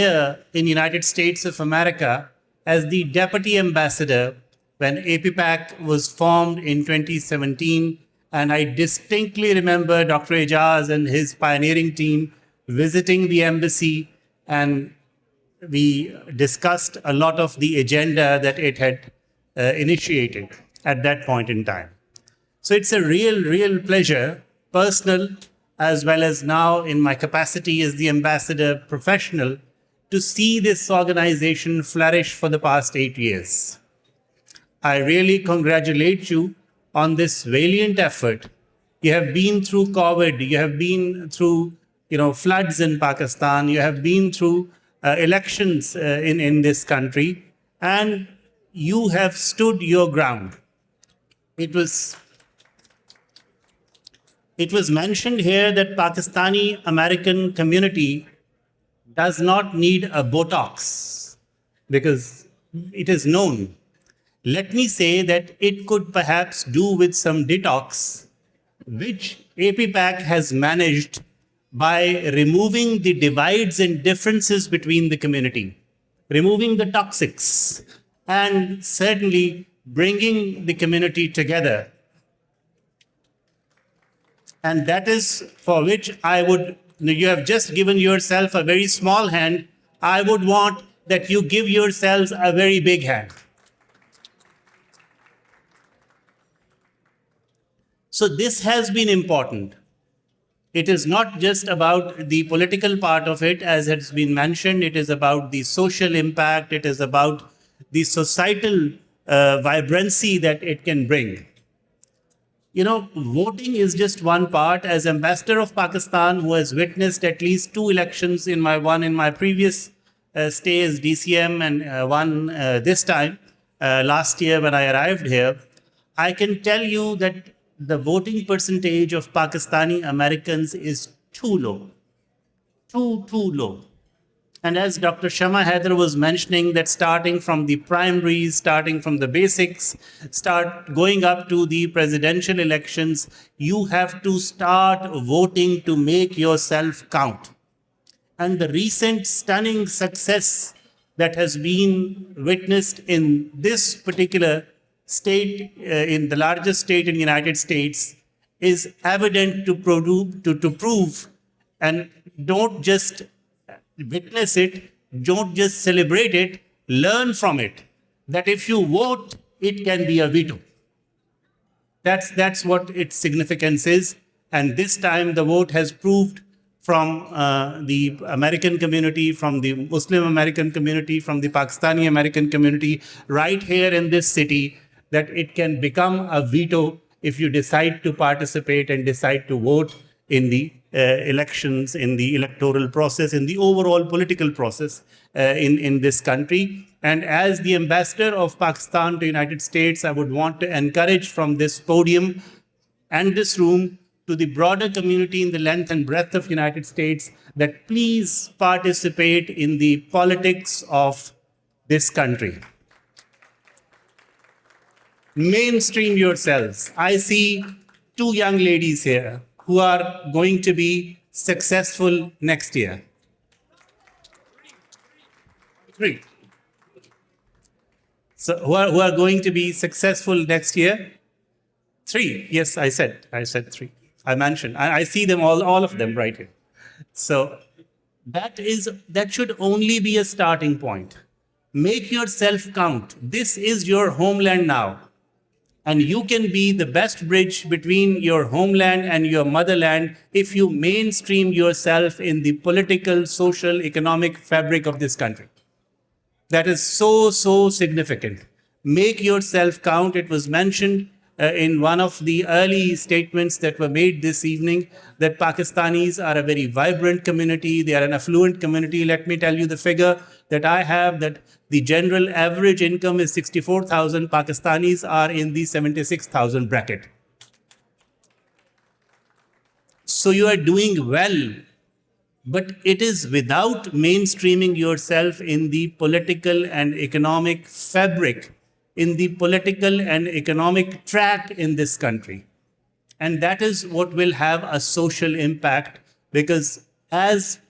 here in United States of America as the deputy ambassador when APPAC was formed in 2017. And I distinctly remember Dr. Ijaz and his pioneering team visiting the embassy, and we discussed a lot of the agenda that it had initiated at that point in time. So it's a real pleasure, personal, as well as now in my capacity as the ambassador professional, to see this organization flourish for the past 8 years. I really congratulate you on this valiant effort. You have been through COVID, you have been through floods in Pakistan, you have been through elections in this country, and you have stood your ground. It was mentioned here that Pakistani American community does not need a Botox because it is known. Let me say that it could perhaps do with some detox, which APPAC has managed by removing the divides and differences between the community, removing the toxics, and certainly bringing the community together. And that is for which you have just given yourself a very small hand. I would want that you give yourselves a very big hand. So this has been important. It is not just about the political part of it, as has been mentioned. It is about the social impact. It is about the societal vibrancy that it can bring. Voting is just one part. As ambassador of Pakistan, who has witnessed at least 2 elections, one in my previous stay as DCM and one this time, last year when I arrived here, I can tell you that the voting percentage of Pakistani Americans is too low, too low. And as Dr. Shama Haider was mentioning, that starting from the primaries, starting from the basics, start going up to the presidential elections, you have to start voting to make yourself count. And the recent stunning success that has been witnessed in this particular state, in the largest state in the United States, is evident to prove, and don't just witness it, don't just celebrate it, learn from it, that if you vote, it can be a veto. That's what its significance is. And this time the vote has proved from the American community, from the Muslim American community, from the Pakistani American community, right here in this city, that it can become a veto if you decide to participate and decide to vote in the elections, in the electoral process, in the overall political process in this country. And as the ambassador of Pakistan to the United States, I would want to encourage from this podium and this room to the broader community in the length and breadth of the United States that please participate in the politics of this country. Mainstream yourselves. I see 2 young ladies here who are going to be successful next year. 3. So who are going to be successful next year? 3. Yes, I said 3. I mentioned. I see them all of them right here. So that should only be a starting point. Make yourself count. This is your homeland now. And you can be the best bridge between your homeland and your motherland if you mainstream yourself in the political, social, economic fabric of this country. That is so significant. Make yourself count. It was mentioned in one of the early statements that were made this evening that Pakistanis are a very vibrant community. They are an affluent community. Let me tell you the figure that I have, that the general average income is 64,000. Pakistanis are in the 76,000 bracket. So you are doing well, but it is without mainstreaming yourself in the political and economic fabric, in the political and economic track in this country. And that is what will have a social impact, because as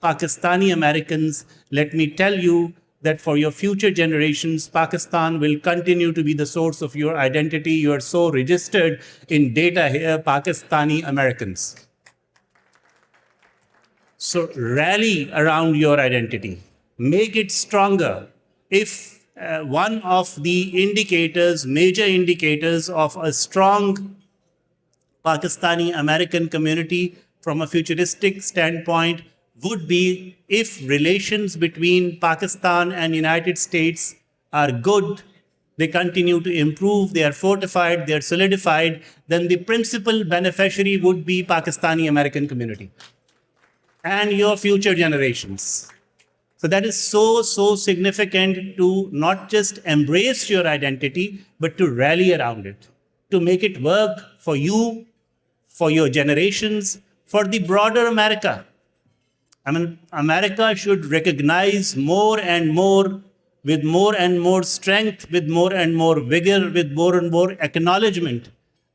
Pakistani Americans, let me tell you that for your future generations, Pakistan will continue to be the source of your identity. You are so registered in data here, Pakistani Americans. So rally around your identity, make it stronger. If one of the indicators, major indicators of a strong Pakistani American community from a futuristic standpoint would be if relations between Pakistan and United States are good, they continue to improve, they are fortified, they are solidified, then the principal beneficiary would be Pakistani American community and your future generations. So that is so significant to not just embrace your identity, but to rally around it, to make it work for you, for your generations, for the broader America. I mean, America should recognize more and more, with more and more strength, with more and more vigor, with more and more acknowledgement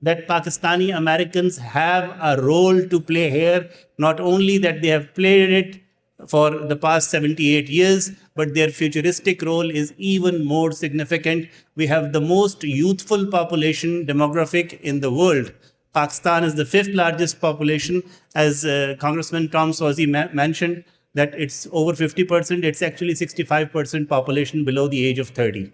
that Pakistani Americans have a role to play here, not only that they have played it for the past 78 years, but their futuristic role is even more significant. We have the most youthful population demographic in the world. Pakistan is the 5th largest population, as Congressman Tom Sawzi mentioned, that it's over 50%. It's actually 65% population below the age of 30.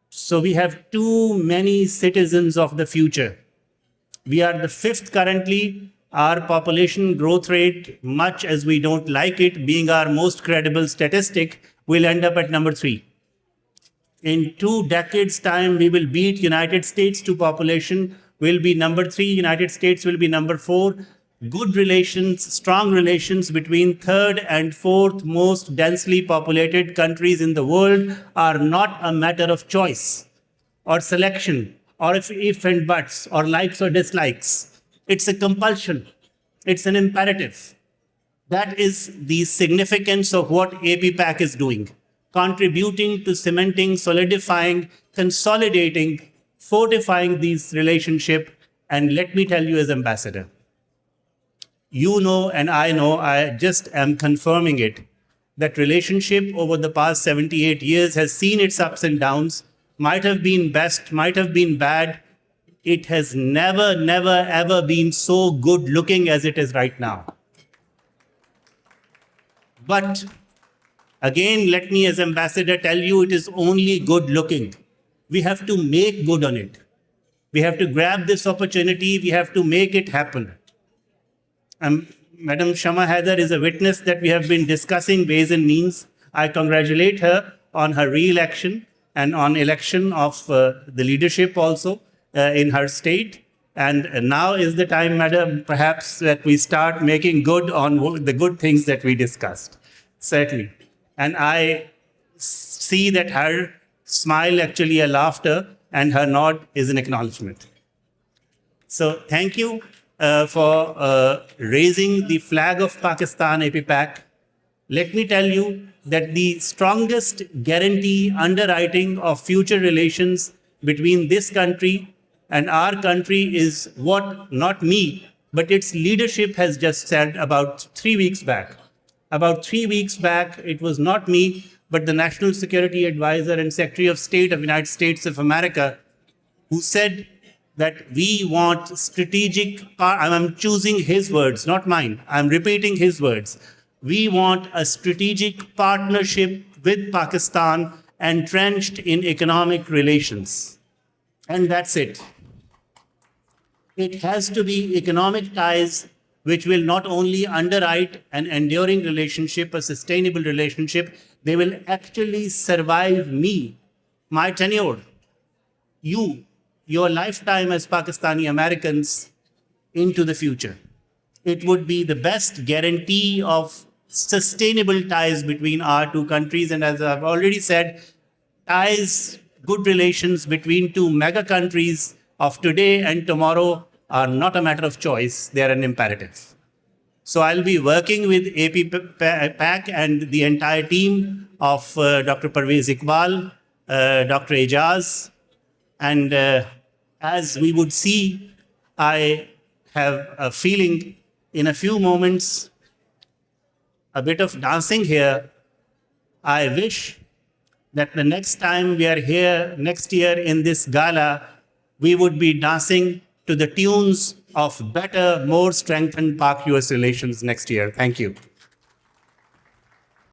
So we have too many citizens of the future. We are the 5th currently. Our population growth rate, much as we don't like it, being our most credible statistic, will end up at number 3. In 2 decades' time, we will beat United States to population, will be number 3, United States will be number 4. Good relations, strong relations between 3rd and 4th most densely populated countries in the world are not a matter of choice or selection or if and buts or likes or dislikes. It's a compulsion. It's an imperative. That is the significance of what APPAC is doing, contributing to cementing, solidifying, consolidating, fortifying these relationships. And let me tell you as ambassador, you know and I know, I just am confirming it, that relationship over the past 78 years has seen its ups and downs, might have been best, might have been bad. It has never, ever been so good looking as it is right now. But again, let me as ambassador tell you, it is only good looking. We have to make good on it. We have to grab this opportunity. We have to make it happen. Madam Shama Haider is a witness that we have been discussing ways and means. I congratulate her on her re-election and on election of the leadership also in her state. And now is the time, madam, perhaps that we start making good on the good things that we discussed. Certainly. And I see that her smile actually a laughter and her nod is an acknowledgement. So thank you for raising the flag of Pakistan APPAC. Let me tell you that the strongest guarantee underwriting of future relations between this country and our country is what not me, but its leadership has just said about 3 weeks back. About 3 weeks back, it was not me, but the National Security Advisor and Secretary of State of the United States of America, who said that we want strategic, I'm choosing his words, not mine. I'm repeating his words. We want a strategic partnership with Pakistan entrenched in economic relations. And that's it. It has to be economic ties which will not only underwrite an enduring relationship, a sustainable relationship, they will actually survive me, my tenure, you, your lifetime as Pakistani Americans into the future. It would be the best guarantee of sustainable ties between our two countries. And as I've already said, ties, good relations between two mega countries of today and tomorrow are not a matter of choice, they are an imperative. So I'll be working with APPAC and the entire team of Dr. Parvez Iqbal, Dr. Ejaz, and as we would see, I have a feeling in a few moments, a bit of dancing here. I wish that the next time we are here next year in this gala, we would be dancing to the tunes of better, more strengthened Pak-US relations next year. Thank you.